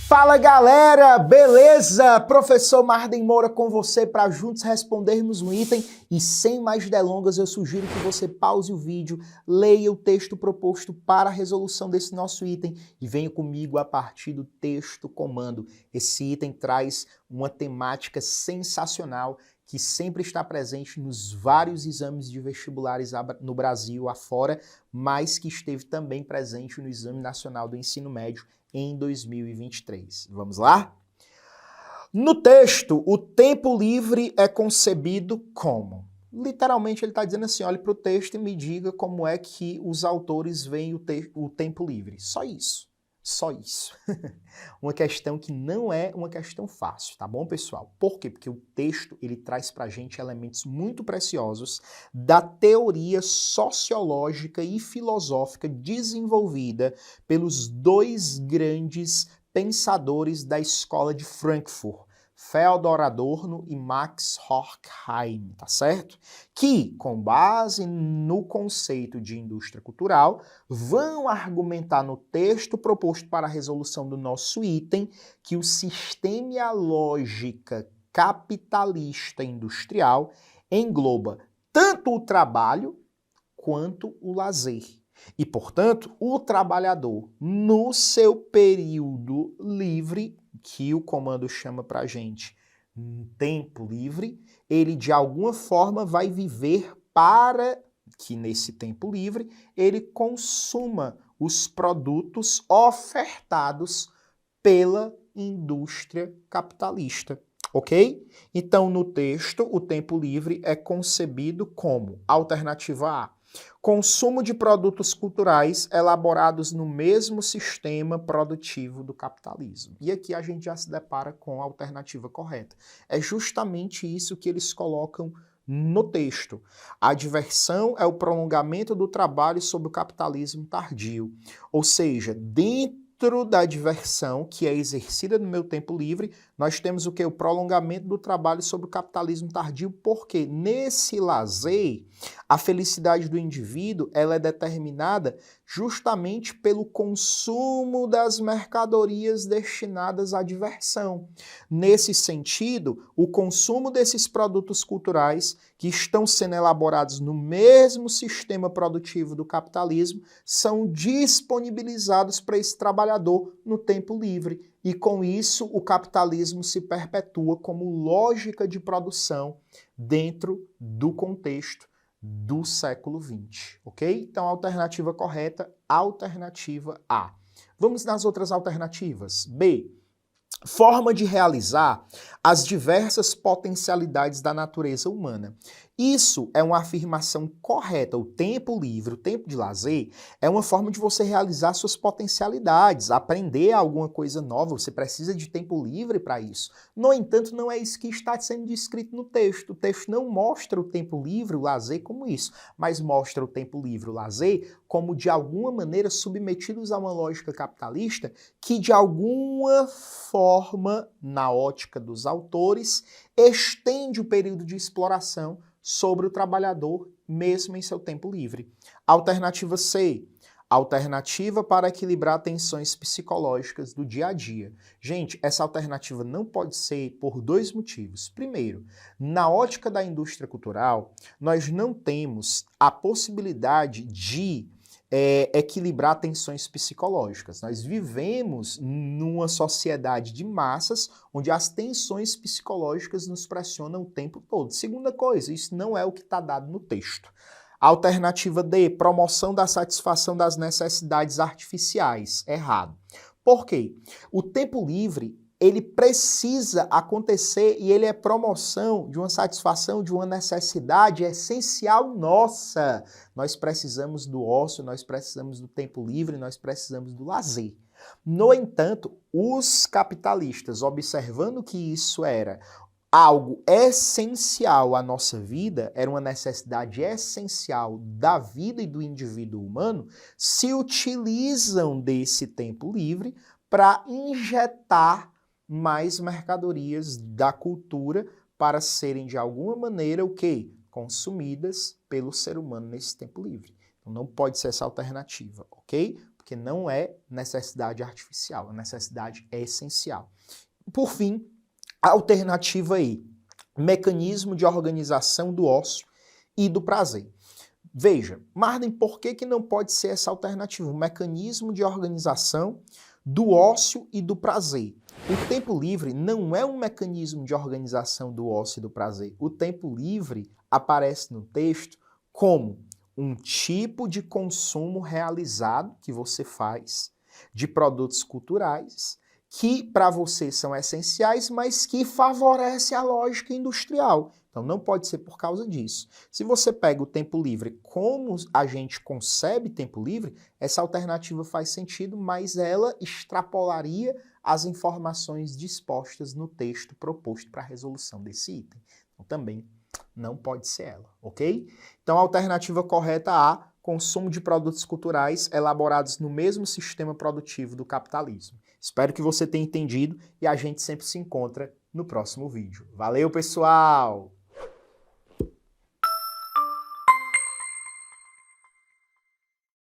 Fala galera, beleza? Professor Marden Moura com você para juntos respondermos um item e sem mais delongas eu sugiro que você pause o vídeo, leia o texto proposto para a resolução desse nosso item e venha comigo a partir do texto comando. Esse item traz uma temática sensacional que sempre está presente nos vários exames de vestibulares no Brasil afora, mas que esteve também presente no Exame Nacional do Ensino Médio em 2023. Vamos lá? No texto, o tempo livre é concebido como? Literalmente ele está dizendo assim, olhe para o texto e me diga como é que os autores veem o tempo livre. Só isso. Só isso. Uma questão que não é uma questão fácil, tá bom, pessoal? Por quê? Porque o texto, ele traz pra gente elementos muito preciosos da teoria sociológica e filosófica desenvolvida pelos dois grandes pensadores da escola de Frankfurt, Theodor Adorno e Max Horkheim, tá certo? Que, com base no conceito de indústria cultural, vão argumentar no texto proposto para a resolução do nosso item que o sistema e a lógica capitalista industrial engloba tanto o trabalho quanto o lazer. E, portanto, o trabalhador, no seu período livre, que o comando chama pra gente tempo livre, ele de alguma forma vai viver para que nesse tempo livre ele consuma os produtos ofertados pela indústria capitalista, ok? Então, no texto, o tempo livre é concebido como alternativa A: consumo de produtos culturais elaborados no mesmo sistema produtivo do capitalismo. E aqui a gente já se depara com a alternativa correta. É justamente isso que eles colocam no texto. A diversão é o prolongamento do trabalho sob o capitalismo tardio. Ou seja, dentro da diversão que é exercida no meu tempo livre, nós temos o que? O prolongamento do trabalho sob o capitalismo tardio, porque nesse lazer, a felicidade do indivíduo ela é determinada justamente pelo consumo das mercadorias destinadas à diversão. Nesse sentido, o consumo desses produtos culturais que estão sendo elaborados no mesmo sistema produtivo do capitalismo são disponibilizados para esse trabalhador no tempo livre. E com isso, o capitalismo se perpetua como lógica de produção dentro do contexto do século XX, ok? Então, a alternativa correta, alternativa A. Vamos nas outras alternativas. B: forma de realizar as diversas potencialidades da natureza humana. Isso é uma afirmação correta. O tempo livre, o tempo de lazer, é uma forma de você realizar suas potencialidades, aprender alguma coisa nova. Você precisa de tempo livre para isso. No entanto, não é isso que está sendo descrito no texto. O texto não mostra o tempo livre, o lazer, como isso, mas mostra o tempo livre, o lazer, como de alguma maneira submetidos a uma lógica capitalista que de alguma forma, na ótica dos autores, estende o período de exploração sobre o trabalhador, mesmo em seu tempo livre. Alternativa C: alternativa para equilibrar tensões psicológicas do dia a dia. Gente, essa alternativa não pode ser por dois motivos. Primeiro, na ótica da indústria cultural, nós não temos a possibilidade de equilibrar tensões psicológicas. Nós vivemos numa sociedade de massas onde as tensões psicológicas nos pressionam o tempo todo. Segunda coisa, isso não é o que está dado no texto. Alternativa D: promoção da satisfação das necessidades artificiais. Errado. Por quê? O tempo livre ele precisa acontecer e ele é promoção de uma satisfação, de uma necessidade essencial nossa. Nós precisamos do ócio, nós precisamos do tempo livre, nós precisamos do lazer. No entanto, os capitalistas, observando que isso era algo essencial à nossa vida, era uma necessidade essencial da vida e do indivíduo humano, se utilizam desse tempo livre para injetar mais mercadorias da cultura para serem de alguma maneira o quê? Consumidas pelo ser humano nesse tempo livre. Então não pode ser essa alternativa, ok? porque não é necessidade artificial, a necessidade é essencial. Por fim, a alternativa aí, mecanismo de organização do ócio e do prazer. Veja, Marden, por que não pode ser essa alternativa? Um mecanismo de organização do ócio e do prazer. O tempo livre não é um mecanismo de organização do ócio e do prazer. O tempo livre aparece no texto como um tipo de consumo realizado que você faz de produtos culturais que para você são essenciais, mas que favorece a lógica industrial. Então não pode ser por causa disso. Se você pega o tempo livre como a gente concebe tempo livre, essa alternativa faz sentido, mas ela extrapolaria as informações dispostas no texto proposto para a resolução desse item. Então também não pode ser ela, ok? Então a alternativa correta A, consumo de produtos culturais elaborados no mesmo sistema produtivo do capitalismo. Espero que você tenha entendido e a gente sempre se encontra no próximo vídeo. Valeu, pessoal!